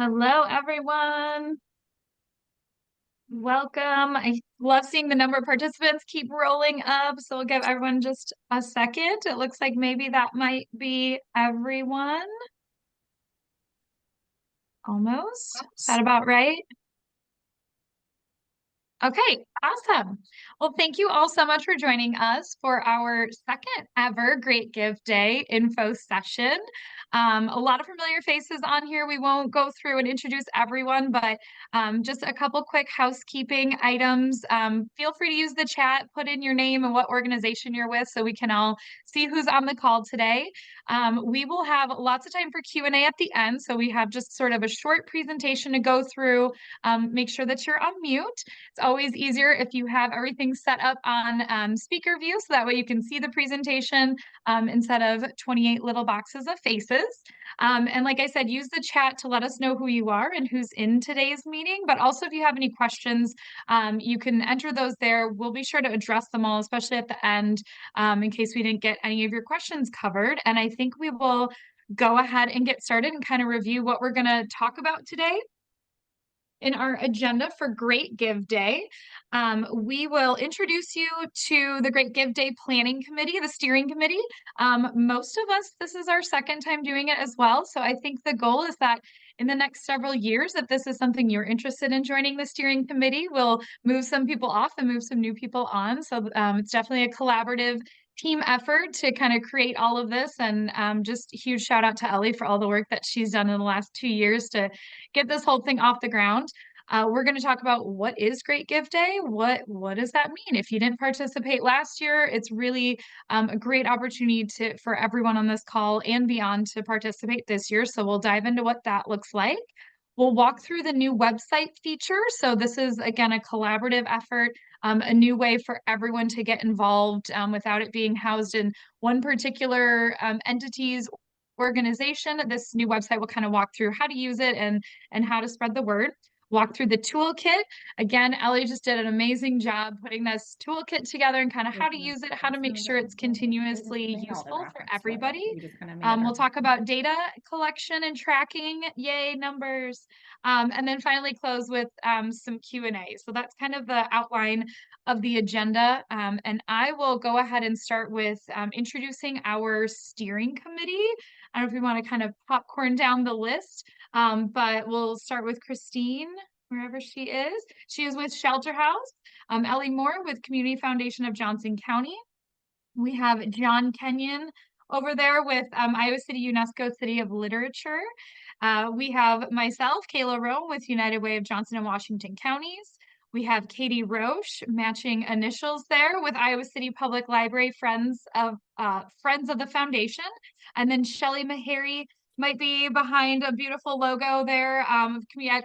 Hello, everyone. Welcome. I love seeing the number of participants keep rolling up. So we'll give everyone just a second. It looks like maybe that might be everyone. Almost. Is that about right? Okay, awesome. Well, thank you all so much for joining us for our second ever Great Give Day info session. A lot of familiar faces on here. We won't go through and introduce everyone, but just a couple quick housekeeping items. Feel free to use the chat, put in your name and what organization you're with so we can all see who's on the call today. We will have lots of time for Q&A at the end, so we have just sort of a short presentation to go through. Make sure that you're on mute. It's always easier if you have everything set up on speaker view, so that way you can see the presentation instead of 28 little boxes of faces. And like I said, use the chat to let us know who you are and who's in today's meeting. But also, if you have any questions, you can enter those there. We'll be sure to address them all, especially at the end, in case we didn't get any of your questions covered. And I think we will go ahead and get started and kind of review what we're going to talk about today. In our agenda for Great Give Day, we will introduce you to the Great Give Day Planning Committee, the steering committee. Most of us, this is our second time doing it as well. So I think the goal is that in the next several years, if this is something you're interested in joining the steering committee, we'll move some people off and move some new people on. So it's definitely a collaborative team effort to kind of create all of this. And just a huge shout out to Ellie for all the work that she's done in the last 2 years to get this whole thing off the ground. We're going to talk about what is Great Give Day. What does that mean? If you didn't participate last year, it's really a great opportunity for everyone on this call and beyond to participate this year. So we'll dive into what that looks like. We'll walk through the new website feature. So this is, again, a collaborative effort, a new way for everyone to get involved without it being housed in one particular entity's organization. This new website will kind of walk through how to use it and how to spread the word. Walk through the toolkit. Again, Ellie just did an amazing job putting this toolkit together and kind of how to use it, how to make sure it's continuously useful for everybody. We'll talk about data collection and tracking. Yay, numbers. And then finally close with some Q&A. So that's kind of the outline of the agenda. And I will go ahead and start with introducing our steering committee. I don't know if we want to kind of popcorn down the list. But we'll start with Christine, wherever she is. She is with Shelter House. Ellie Moore with Community Foundation of Johnson County. We have John Kenyon over there with Iowa City UNESCO City of Literature. We have myself, Kayla Rome with United Way of Johnson and Washington Counties. We have Katie Roche, matching initials there with Iowa City Public Library Friends of the Foundation. And then Shelly Meharry might be behind a beautiful logo there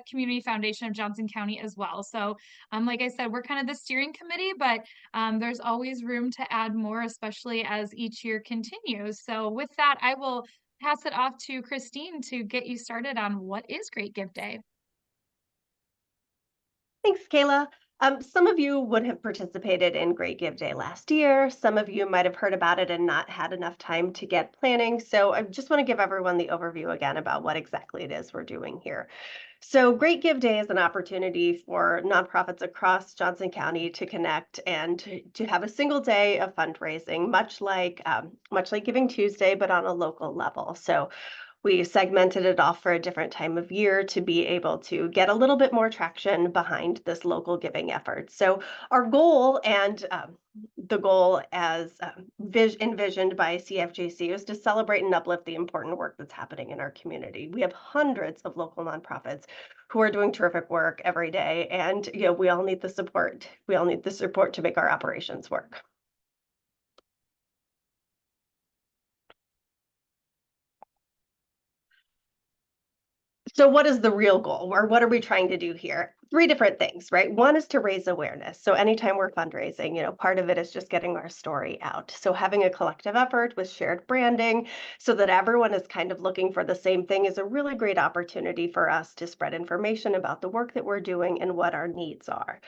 Community Foundation of Johnson County as well. So like I said, we're kind of the steering committee, but there's always room to add more, especially as each year continues. So with that, I will pass it off to Christine to get you started on what is Great Give Day. Thanks, Kayla. Some of you would have participated in Great Give Day last year. Some of you might have heard about it and not had enough time to get planning. So I just want to give everyone the overview again about what exactly it is we're doing here. So Great Give Day is an opportunity for nonprofits across Johnson County to connect and to have a single day of fundraising, much like Giving Tuesday, but on a local level. So we segmented it off for a different time of year to be able to get a little bit more traction behind this local giving effort. So our goal and the goal as envisioned by CFJC is to celebrate and uplift the important work that's happening in our community. We have hundreds of local nonprofits who are doing terrific work every day, and we all need the support. We all need the support to make our operations work. So what is the real goal, or what are we trying to do here? three different things, right? One is to raise awareness. So anytime we're fundraising, part of it is just getting our story out. So having a collective effort with shared branding so that everyone is kind of looking for the same thing is a really great opportunity for us to spread information about the work that we're doing and what our needs are.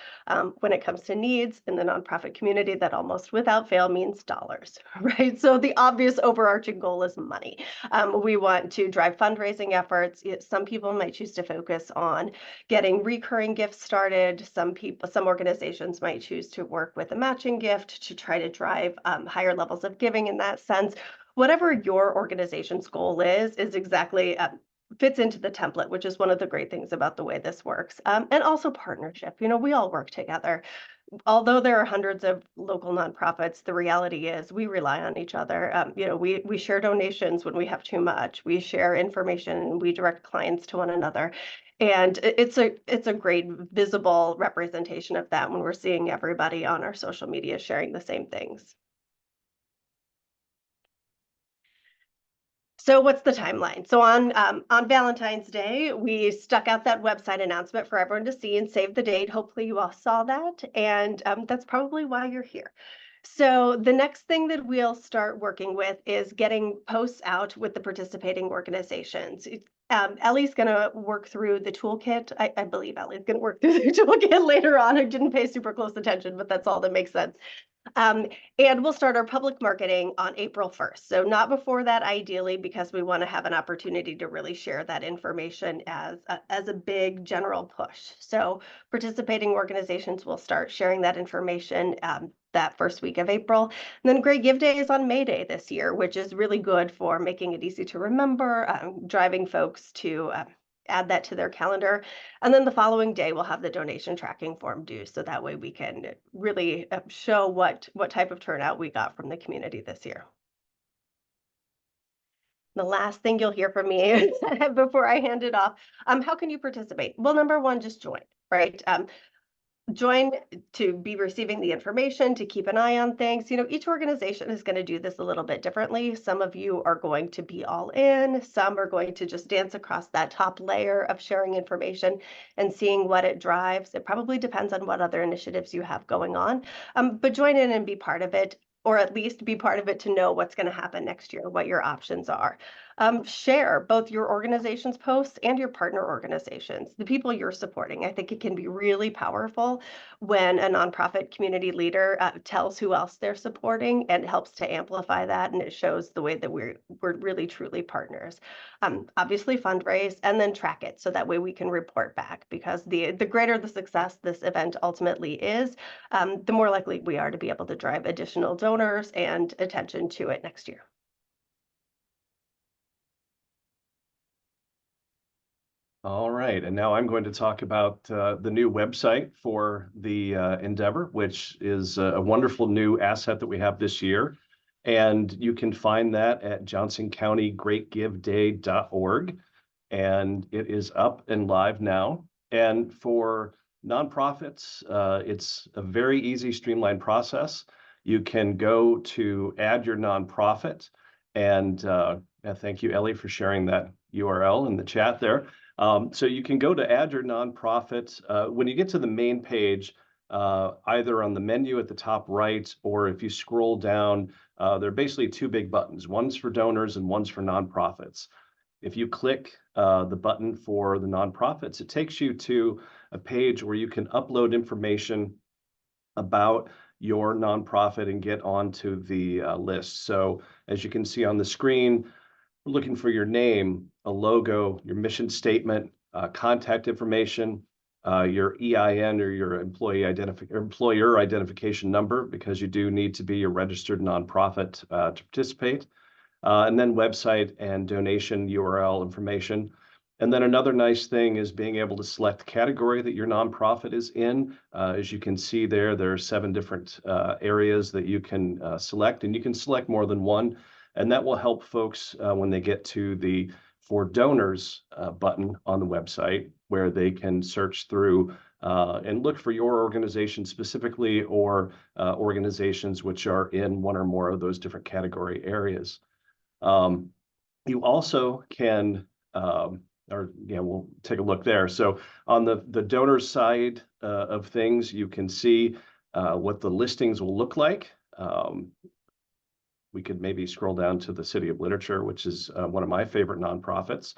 When it comes to needs in the nonprofit community, that almost without fail means dollars, right? So the obvious overarching goal is money. We want to drive fundraising efforts. Some people might choose to focus on getting recurring gifts started. Some organizations might choose to work with a matching gift to try to drive higher levels of giving in that sense. Whatever your organization's goal is exactly fits into the template, which is one of the great things about the way this works. And also partnership. We all work together. Although there are hundreds of local nonprofits, the reality is we rely on each other. We share donations when we have too much. We share information. We direct clients to one another, and it's a great visible representation of that when we're seeing everybody on our social media sharing the same things. So what's the timeline? So on Valentine's Day, we stuck out that website announcement for everyone to see and save the date. Hopefully you all saw that, and that's probably why you're here. So the next thing that we'll start working with is getting posts out with the participating organizations. Ellie's going to work through the toolkit. I believe Ellie's going to work through the toolkit later on. I didn't pay super close attention, but that's all that makes sense. And we'll start our public marketing on April 1st. So not before that, ideally, because we want to have an opportunity to really share that information as a big general push. So participating organizations will start sharing that information that first week of April. And then Great Give Day is on May Day this year, which is really good for making it easy to remember, driving folks to add that to their calendar. And then the following day, we'll have the donation tracking form due. So that way we can really show what type of turnout we got from the community this year. The last thing you'll hear from me before I hand it off, how can you participate? Well, number one, just join, right? Join to be receiving the information, to keep an eye on things. Each organization is going to do this a little bit differently. Some of you are going to be all in. Some are going to just dance across that top layer of sharing information and seeing what it drives. It probably depends on what other initiatives you have going on. But join in and be part of it, or at least be part of it to know what's going to happen next year, what your options are. Share both your organization's posts and your partner organizations, the people you're supporting. I think it can be really powerful when a nonprofit community leader tells who else they're supporting and helps to amplify that, and it shows the way that we're really truly partners. Obviously fundraise and then track it so that way we can report back, because the greater the success this event ultimately is, the more likely we are to be able to drive additional donors and attention to it next year. All right, and now I'm going to talk about the new website for the endeavor, which is a wonderful new asset that we have this year. And you can find that at johnsoncounty.greatgiveday.org. And it is up and live now. And for nonprofits, it's a very easy, streamlined process. You can go to add your nonprofit. And thank you, Ellie, for sharing that URL in the chat there. So you can go to add your nonprofit. When you get to the main page, either on the menu at the top right, or if you scroll down, there are basically two big buttons. One's for donors and one's for nonprofits. If you click the button for the nonprofits, it takes you to a page where you can upload information about your nonprofit and get onto the list. So as you can see on the screen, we're looking for your name, a logo, your mission statement, contact information, your EIN or your employer identification number, because you do need to be a registered nonprofit to participate, and then website and donation URL information. And then another nice thing is being able to select the category that your nonprofit is in. As you can see there are 7 different areas that you can select, and you can select more than one. And that will help folks when they get to the For Donors button on the website, where they can search through and look for your organization specifically, or organizations which are in one or more of those different category areas. You also can or we'll take a look there. So on the donor side of things, you can see what the listings will look like. We could maybe scroll down to the City of Literature, which is one of my favorite nonprofits.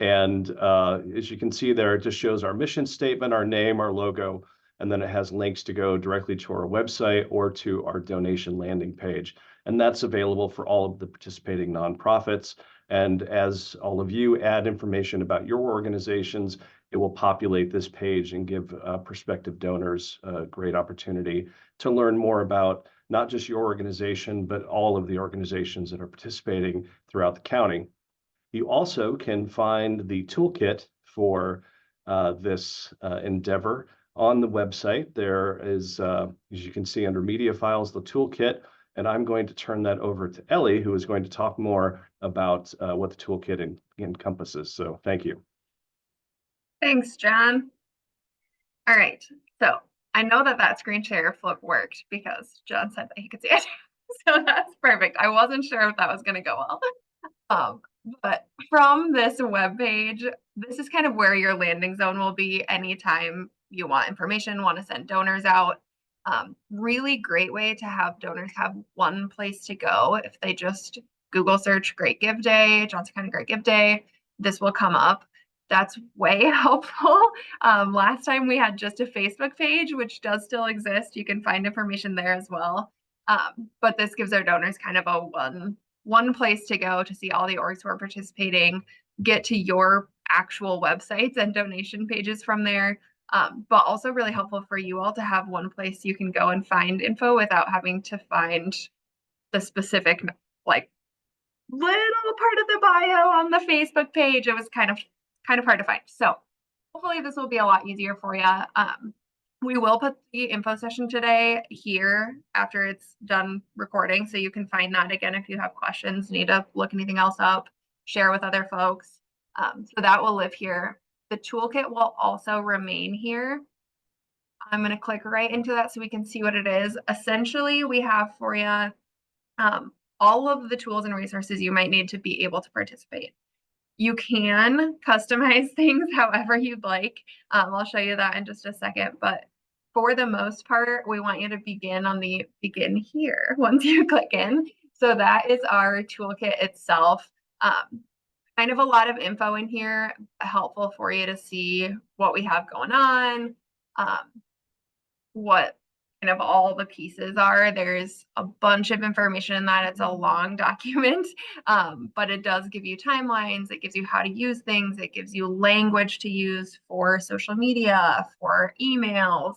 And as you can see there, it just shows our mission statement, our name, our logo, and then it has links to go directly to our website or to our donation landing page. And that's available for all of the participating nonprofits. And as all of you add information about your organizations, it will populate this page and give prospective donors a great opportunity to learn more about not just your organization, but all of the organizations that are participating throughout the county. You also can find the toolkit for this endeavor on the website. There is, as you can see under media files, the toolkit, and I'm going to turn that over to Ellie, who is going to talk more about what the toolkit encompasses. So thank you. Thanks, John. All right, so I know that screen share flip worked because John said that he could see it. So that's perfect. I wasn't sure if that was going to go well. But from this web page, this is kind of where your landing zone will be anytime you want information, want to send donors out. Really great way to have donors have one place to go. If they just Google search Great Give Day, Johnson County Great Give Day, this will come up. That's way helpful. Last time we had just a Facebook page, which does still exist. You can find information there as well. But this gives our donors kind of a one place to go to see all the orgs who are participating, get to your actual websites and donation pages from there. But also really helpful for you all to have one place you can go and find info without having to find the specific like little part of the bio on the Facebook page. It was kind of hard to find. So hopefully this will be a lot easier for you. We will put the info session today here after it's done recording, so you can find that again if you have questions, need to look anything else up, share with other folks. So that will live here. The toolkit will also remain here. I'm going to click right into that so we can see what it is. Essentially, we have for you all of the tools and resources you might need to be able to participate. You can customize things however you'd like. I'll show you that in just a second, but for the most part, we want you to begin on the begin here once you click in. So that is our toolkit itself. Kind of a lot of info in here, helpful for you to see what we have going on, what kind of all the pieces are. There's a bunch of information in that. It's a long document, but it does give you timelines. It gives you how to use things. It gives you language to use for social media, for emails,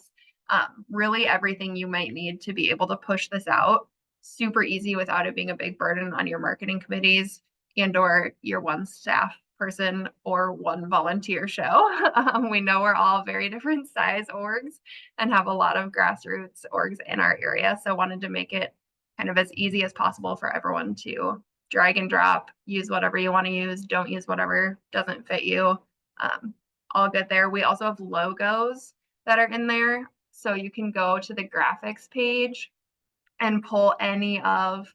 really everything you might need to be able to push this out. Super easy without it being a big burden on your marketing committees and or your one staff person or one volunteer show. We know we're all very different size orgs and have a lot of grassroots orgs in our area. So wanted to make it kind of as easy as possible for everyone to drag and drop, use whatever you want to use, don't use whatever doesn't fit you. All good there. We also have logos that are in there. So you can go to the graphics page and pull any of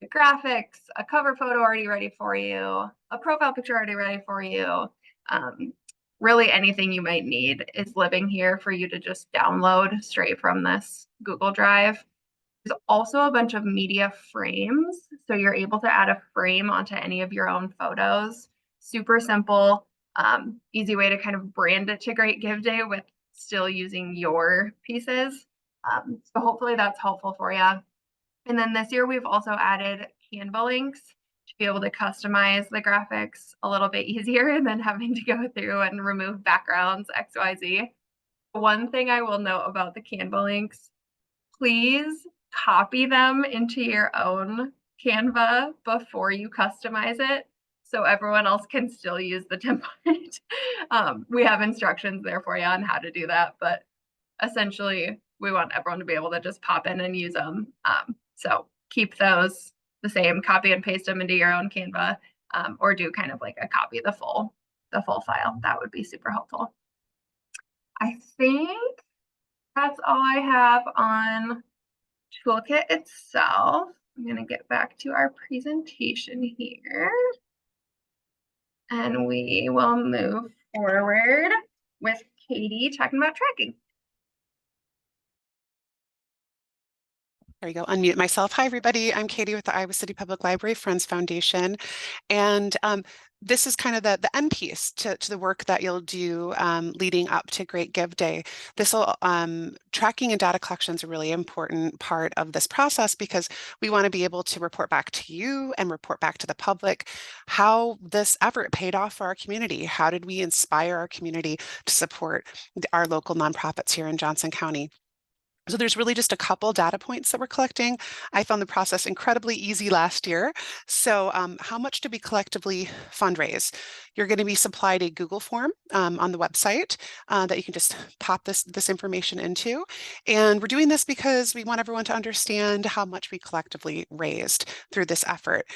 the graphics, a cover photo already ready for you, a profile picture already ready for you. Really anything you might need is living here for you to just download straight from this Google Drive. There's also a bunch of media frames. So you're able to add a frame onto any of your own photos. Super simple, easy way to kind of brand it to Great Give Day with still using your pieces. So hopefully that's helpful for you. And then this year we've also added Canva links to be able to customize the graphics a little bit easier than having to go through and remove backgrounds, XYZ. One thing I will note about the Canva links, please copy them into your own Canva before you customize it so everyone else can still use the template. We have instructions there for you on how to do that, but essentially we want everyone to be able to just pop in and use them. So keep those the same, copy and paste them into your own Canva, or do kind of like a copy the full file. That would be super helpful. I think that's all I have on toolkit itself. I'm going to get back to our presentation here. And we will move forward with Katie talking about tracking. There you go, unmute myself. Hi, everybody. I'm Katie with the Iowa City Public Library Friends Foundation. And this is kind of the end piece to the work that you'll do leading up to Great Give Day. This will tracking and data collection is a really important part of this process because we want to be able to report back to you and report back to the public how this effort paid off for our community. How did we inspire our community to support our local nonprofits here in Johnson County? So there's really just a couple data points that we're collecting. I found the process incredibly easy last year. So how much did we collectively fundraise? You're going to be supplied a Google form on the website that you can just pop this information into. And we're doing this because we want everyone to understand how much we collectively raised through this effort.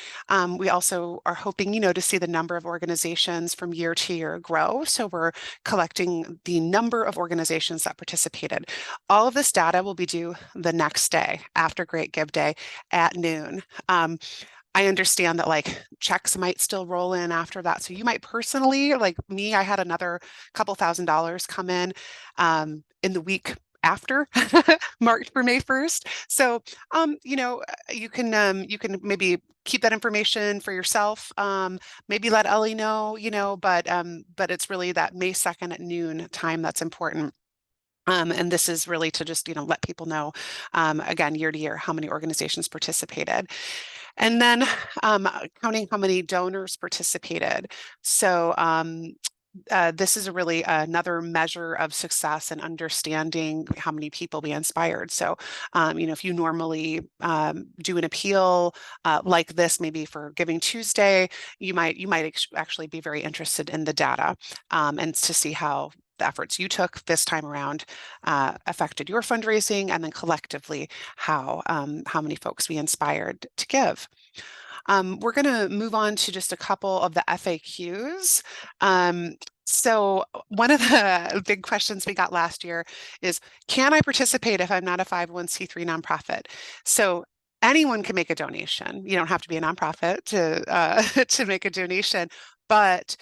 We also are hoping, to see the number of organizations from year to year grow. So we're collecting the number of organizations that participated. All of this data will be due the next day after Great Give Day at noon. I understand that checks might still roll in after that. So you might personally, like me, I had another couple $1,000s come in the week after marked for May 1st. So, you can maybe keep that information for yourself. Maybe let Ellie know, but it's really that May 2nd at noon time that's important. And this is really to just, let people know, again, year to year, how many organizations participated. And then counting how many donors participated. So this is really another measure of success and understanding how many people we inspired. So, if you normally do an appeal like this, maybe for Giving Tuesday, you might actually be very interested in the data and to see how the efforts you took this time around affected your fundraising, and then collectively how many folks we inspired to give. We're going to move on to just a couple of the FAQs. So one of the big questions we got last year is, can I participate if I'm not a 501c3 nonprofit? So anyone can make a donation. You don't have to be a nonprofit to make a donation, but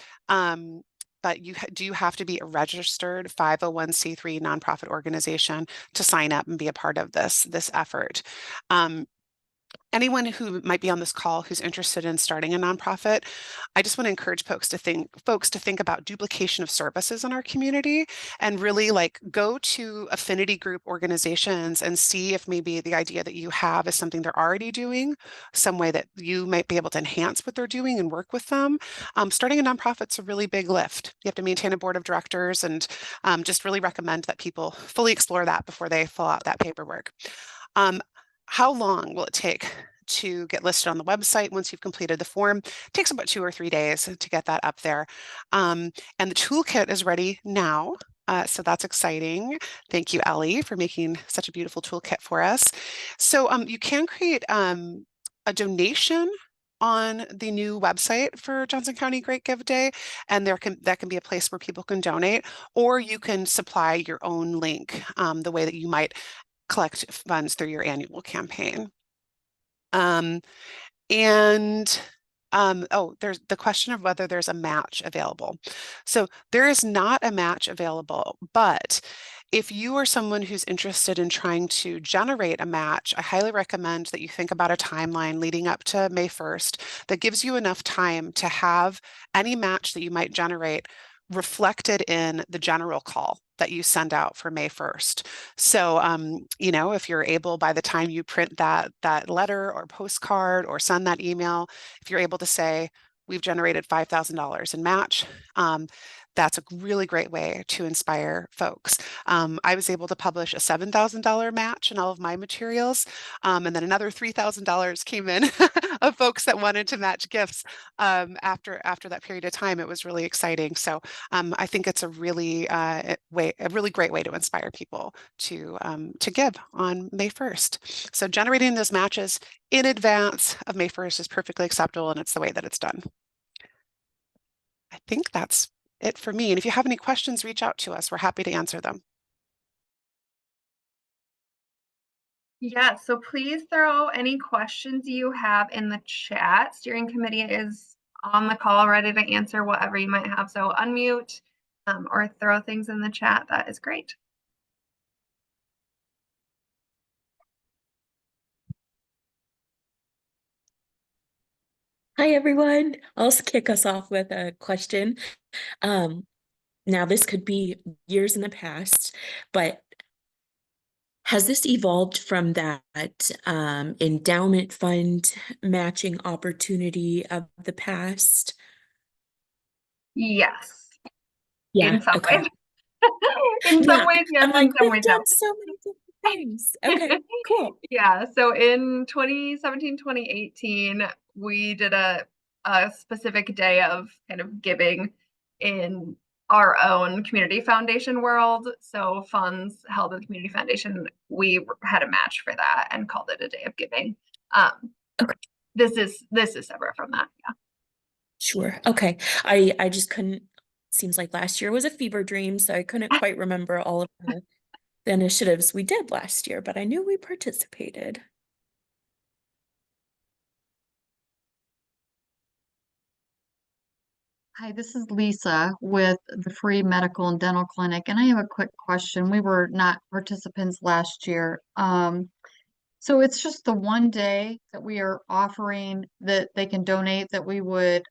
you do have to be a registered 501c3 nonprofit organization to sign up and be a part of this effort. Anyone who might be on this call who's interested in starting a nonprofit, I just want to encourage folks to think about duplication of services in our community and really go to affinity group organizations and see if maybe the idea that you have is something they're already doing, some way that you might be able to enhance what they're doing and work with them. Starting a nonprofit's a really big lift. You have to maintain a board of directors, and just really recommend that people fully explore that before they fill out that paperwork. How long will it take to get listed on the website once you've completed the form? It takes about 2 or 3 days to get that up there. And the toolkit is ready now. So that's exciting. Thank you, Ellie, for making such a beautiful toolkit for us. So you can create a donation on the new website for Johnson County Great Give Day, and that can be a place where people can donate, or you can supply your own link the way that you might collect funds through your annual campaign. There's the question of whether there's a match available. So there is not a match available, but if you are someone who's interested in trying to generate a match, I highly recommend that you think about a timeline leading up to May 1st that gives you enough time to have any match that you might generate reflected in the general call that you send out for May 1st. So, if you're able, by the time you print that letter or postcard or send that email, if you're able to say, we've generated $5,000 in match, that's a really great way to inspire folks. I was able to publish a $7,000 match in all of my materials, and then another $3,000 came in of folks that wanted to match gifts after that period of time. It was really exciting. So I think it's a really great way to inspire people to give on May 1st. So generating those matches in advance of May 1st is perfectly acceptable, and it's the way that it's done. I think that's it for me. And if you have any questions, reach out to us. We're happy to answer them. Yeah, so please throw any questions you have in the chat. Steering committee is on the call, ready to answer whatever you might have. So unmute or throw things in the chat. That is great. Hi, everyone. I'll kick us off with a question. Now, this could be years in the past, but has this evolved from that endowment fund matching opportunity of the past? Yes, Yeah, in some okay. ways. In some ways, yes, I'm like, in some we've ways, no. done so many different things. Okay, cool. Yeah, so in 2017, 2018, we did a specific day of kind of giving in our own community foundation world. So funds held at the community foundation, we had a match for that and called it a day of giving. Okay. This is separate from that. Yeah. Sure. Okay. I just couldn't, seems like last year was a fever dream, so I couldn't quite remember all of the initiatives we did last year, but I knew we participated. Hi, this is Lisa with the Free Medical and Dental Clinic, and I have a quick question. We were not participants last year. So it's just the one day that we are offering that they can donate that we would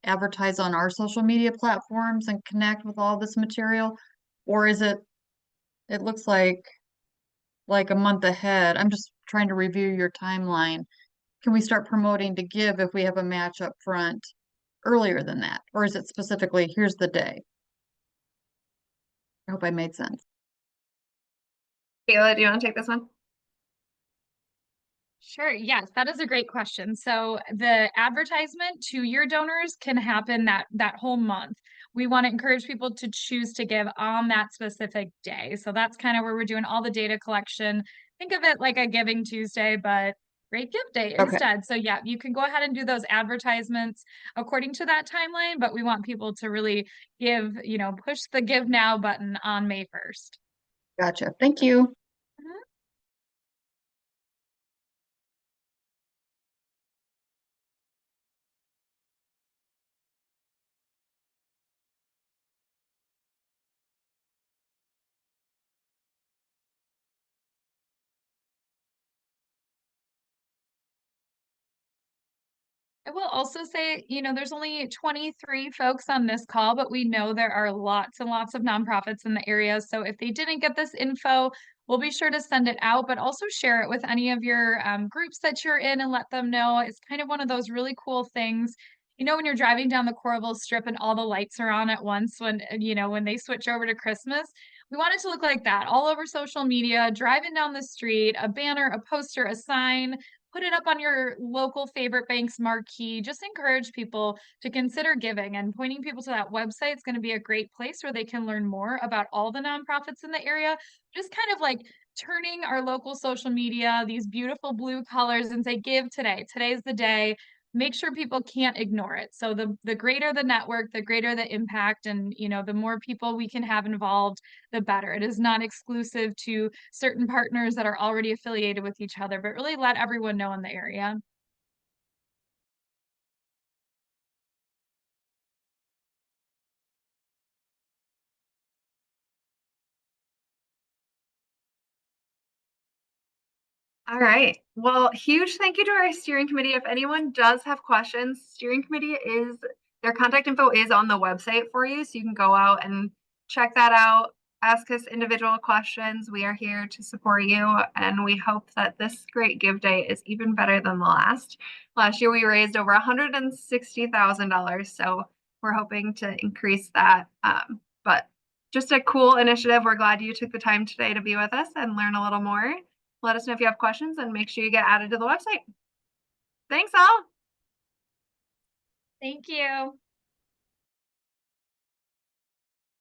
advertise on our social media platforms and connect with all this material, or is it looks like a month ahead. I'm just trying to review your timeline. Can we start promoting to give if we have a match up front earlier than that? Or is it specifically, here's the day? I hope I made sense. Kayla, do you want to take this one? Sure. Yes, that is a great question. So the advertisement to your donors can happen that whole month. We want to encourage people to choose to give on that specific day. So that's kind of where we're doing all the data collection. Think of it like a Giving Tuesday, but Great Gift Day Okay. instead. So yeah, you can go ahead and do those advertisements according to that timeline, but we want people to really give, push the Give Now button on May 1st. Gotcha. Thank you. I will also say, there's only 23 folks on this call, but we know there are lots and lots of nonprofits in the area. So if they didn't get this info, we'll be sure to send it out, but also share it with any of your groups that you're in and let them know. It's kind of one of those really cool things. When you're driving down the Coralville Strip and all the lights are on at once when they switch over to Christmas, we want it to look like that all over social media, driving down the street, a banner, a poster, a sign. Put it up on your local favorite bank's marquee. Just encourage people to consider giving, and pointing people to that website is going to be a great place where they can learn more about all the nonprofits in the area. Just kind of like turning our local social media, these beautiful blue colors, and say, give today. Today's the day. Make sure people can't ignore it. So the greater the network, the greater the impact, and the more people we can have involved, the better. It is not exclusive to certain partners that are already affiliated with each other, but really let everyone know in the area. All right. Well, huge thank you to our steering committee. If anyone does have questions, steering committee their contact info is on the website for you. So you can go out and check that out. Ask us individual questions. We are here to support you. And we hope that this Great Give Day is even better than the last. Last year, we raised over $160,000. So we're hoping to increase that. But just a cool initiative. We're glad you took the time today to be with us and learn a little more. Let us know if you have questions and make sure you get added to the website. Thanks all. Thank you.